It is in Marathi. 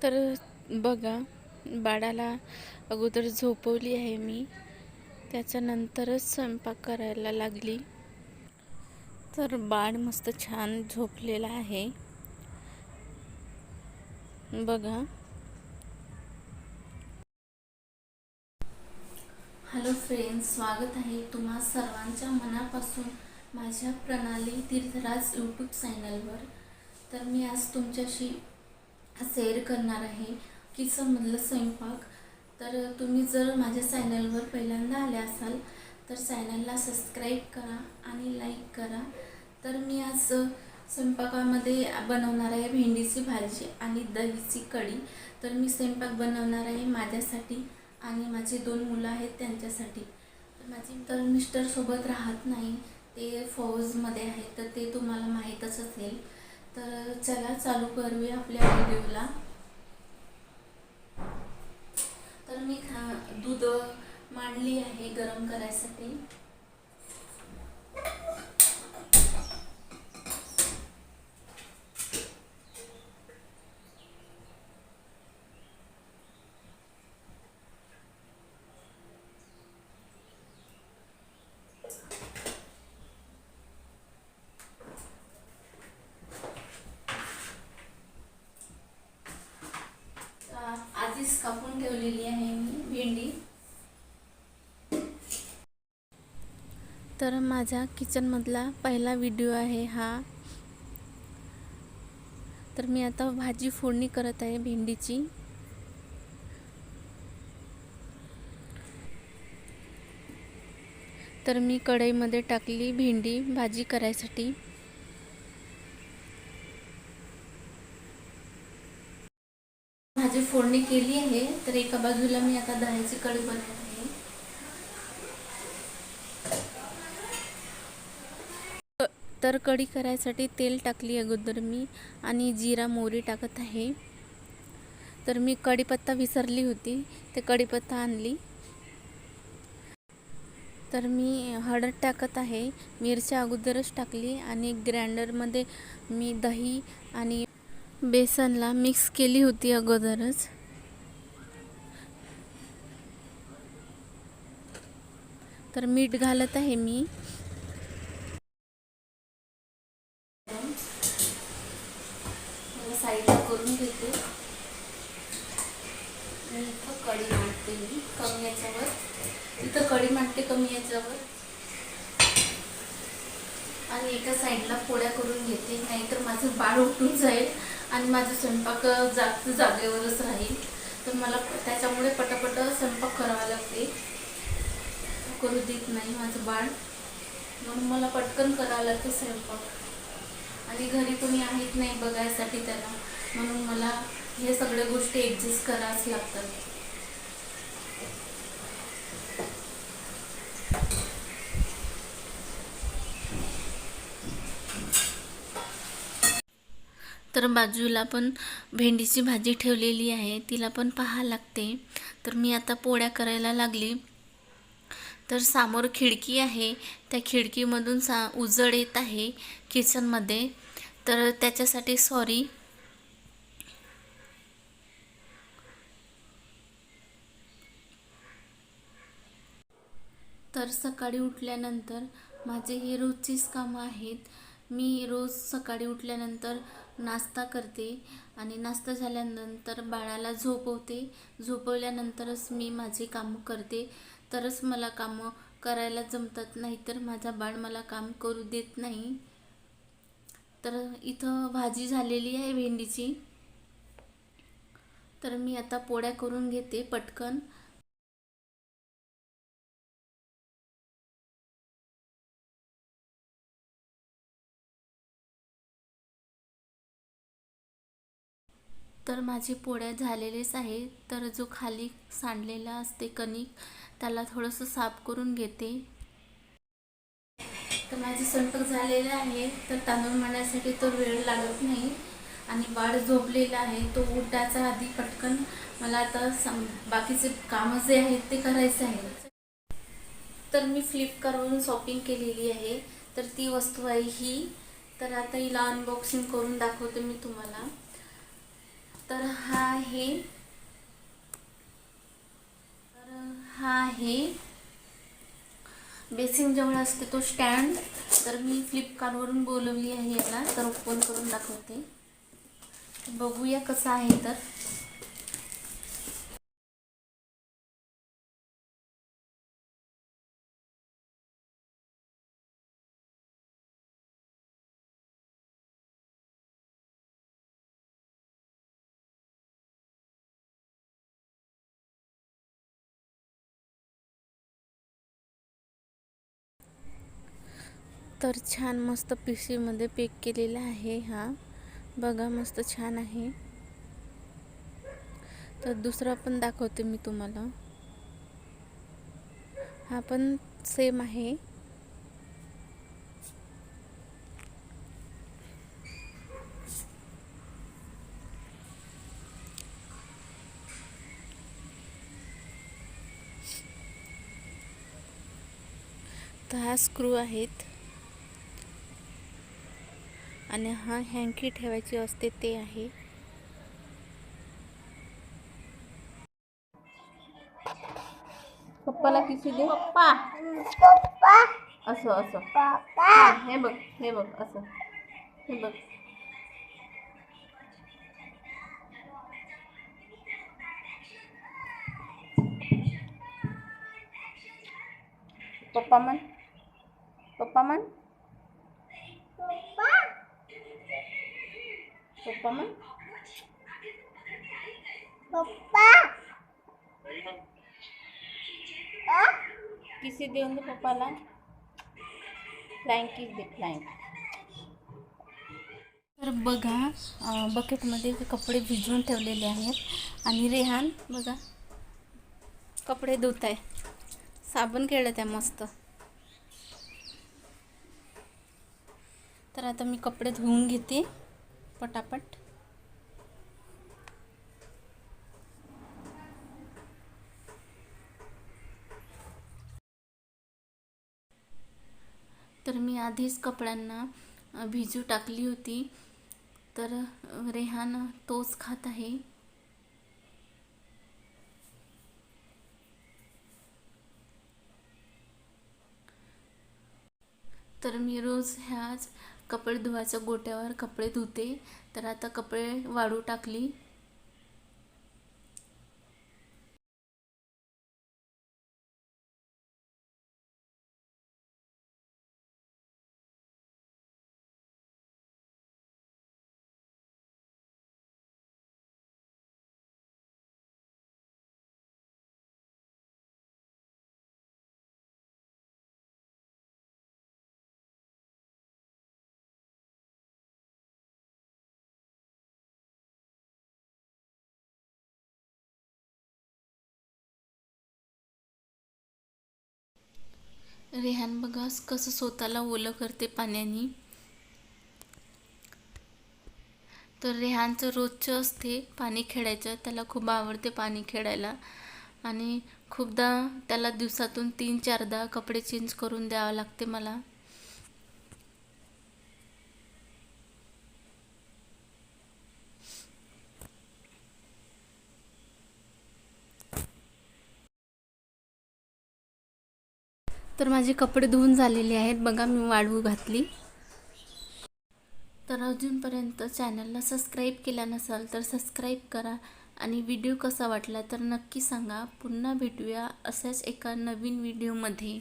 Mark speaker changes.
Speaker 1: तर बघा, बाळाला अगोदर झोपवली आहे मी, त्याच्यानंतरच स्वयंपाक करायला लागली। तर बाळ मस्त छान झोपलेला आहे बघा। हॅलो फ्रेंड्स, स्वागत आहे तुम्हा सर्वांच्या मनापासून माझ्या प्रणाली तीर्थराज यूट्यूब चॅनलवर। तर मी आज तुमच्याशी शेअर करणार आहे किचनमधलं स्वयंपाक। तर तुम्ही जर माझ्या चॅनलवर पहिल्यांदा आले असाल तर चॅनलला सबस्क्राईब करा आणि लाईक करा। तर मी आज स्वयंपाकामध्ये बनवणार आहे भेंडीची भाजी आणि दहीची कढी। तर मी स्वयंपाक बनवणार आहे माझ्यासाठी आणि माझे 2 मुलं आहेत त्यांच्यासाठी। तर मिस्टर सोबत राहत नाही, ते फौजमध्ये आहेत, तर ते तुम्हाला माहीतच असेल। तर चला चालू करूया आपल्या व्हिडिओला। तर मी दूध मांडली आहे गरम करायसाठी। आधीच कापून ठेवलेली आहे मी भेंडी। तर माझ्या किचनमधला पहिला व्हिडिओ आहे हा। तर मी आता भाजी फोडणी करत आहे भेंडीची। तर मी कढईमध्ये टाकली भेंडी भाजी करायसाठी। भाजी फोडणी केली आहे। तर एका बाजूला मी आता दह्याची कढी बनवत आहे। तर कढी करायसाठी तेल टाकली अगोदर मी आणि जिरा मोहरी टाकत आहे। तर मी कढीपत्ता विसरली होती, ते कढीपत्ता आणली। तर मी हळद टाकत आहे, मिरच्या अगोदरच टाकली आणि ग्राइंडरमध्ये मी दही आणि बेसनला मिक्स केली होती अगोदरच। तर मीठ घालत आहे मी। साईडला करून घेते। इथं कढी मांडते मी कमी याच्यावर, इथं कढी मांडते कमी याच्यावर आणि एका साईडला पोळ्या करून घेते, नाहीतर माझं बाळ उठून जाईल आणि माझं स्वयंपाक जागेवरच राहील। तर मला त्याच्यामुळे पटापट स्वयंपाक करावा लागते, करू देत नाही माझं बाळ, म्हणून मला पटकन करावं लागतं स्वयंपाक। आणि घरी कोणी आहेत नाही बघायसाठी त्याला, म्हणून मला हे सगळ्या गोष्टी ॲडजस्ट कराव्याच लागतात। तर बाजूला पण भेंडीची भाजी ठेवलेली आहे, तिला पण पाहायला लागते। तर मी आता पोळ्या करायला लागली। तर समोर खिडकी आहे, त्या खिडकीमधून उजेड येत आहे किचनमध्ये, तर त्याच्यासाठी सॉरी। तर सकाळी उठल्यानंतर माझे हे रोजचीच कामं आहेत। मी रोज सकाळी उठल्यानंतर नाश्ता करते आणि नाश्ता झाल्यानंतर बाळाला झोपवते, झोपवल्यानंतरच मी माझे कामं करते, तरच मला कामं करायला जमतात, नाहीतर माझा बाळ मला काम करू देत नाही। तर इथं भाजी झालेली आहे भेंडीची। तर मी आता पोळ्या करून घेते पटकन। तर माझी पोळ्या झालेलीच आहे। तर जो खाली सांडलेला असते कणिक, त्याला थोडंसं साफ करून घेते। तर माझे स्वयंपाक झालेला आहे। तर तांदूळ मळण्यासाठी तो वेळ लागत नाही आणि बाळ झोपलेला आहे, तो उठायचा आधी पटकन मला आता बाकीचे कामं जे आहेत ते करायचे आहे। तर मी फ्लिपकार्टवरून शॉपिंग केलेली आहे, तर ती वस्तू आहे ही। तर आता हिला अनबॉक्सिंग करून दाखवते मी तुम्हाला। तर हा आहे बेसिंग जवळ असते तो स्टँड. तर मी फ्लिपकार्टवरून बोलवली आहे याला. तर ओपन करून दाखवते, बघूया कसं आहे. तर छान मस्त पिशवीमध्ये पॅक केलेला आहे हा. बघा मस्त छान आहे. तर दुसरा पण दाखवते मी तुम्हाला. हा पण सेम आहे. तर हा स्क्रू आहेत आणि हा हँकी ठेवायची असते ते आहे. पप्पाला किसी दे. पप्पा पप्पा असं असं पप्पा. हे बघ असं. हे बघ. पप्पा म्हण. पप्पा म्हण. पप्पा म्हण. पप्पा किसी देऊन दे पप्पाला. फ्लाइंग किस दे. फ्लाइंग. तर बघा बकेटमध्ये कपडे भिजवून ठेवलेले आहेत आणि रेहान बघा कपडे धुत आहे. साबण खेळत आहे मस्त. तर आता मी कपडे धुवून घेते पटापट. तर मी आधीच कपड्यांना भिजू टाकली होती. तर रेहान तोच खात आहे. तर मी रोज ह्याच कपडे धुवायच्या गोट्यावर कपडे धुते. तर आता कपडे वाळू टाकली. रेहान बघा कसं स्वतःला ओलं करते पाण्याने. तर रेहानचं रोजचं असते पाणी खेळायचं. त्याला खूप आवडते पाणी खेळायला आणि खूपदा त्याला दिवसातून 3-4दा कपडे चेंज करून द्यावं लागते मला. तर माझे कपडे धुवून झालेले आहेत बघा. मी वाळू घातली. तर अजूनपर्यंत चॅनलला सबस्क्राईब केला नसाल तर सबस्क्राईब करा आणि व्हिडिओ कसा वाटला तर नक्की सांगा. पुन्हा भेटूया अशाच एका नवीन व्हिडिओमध्ये.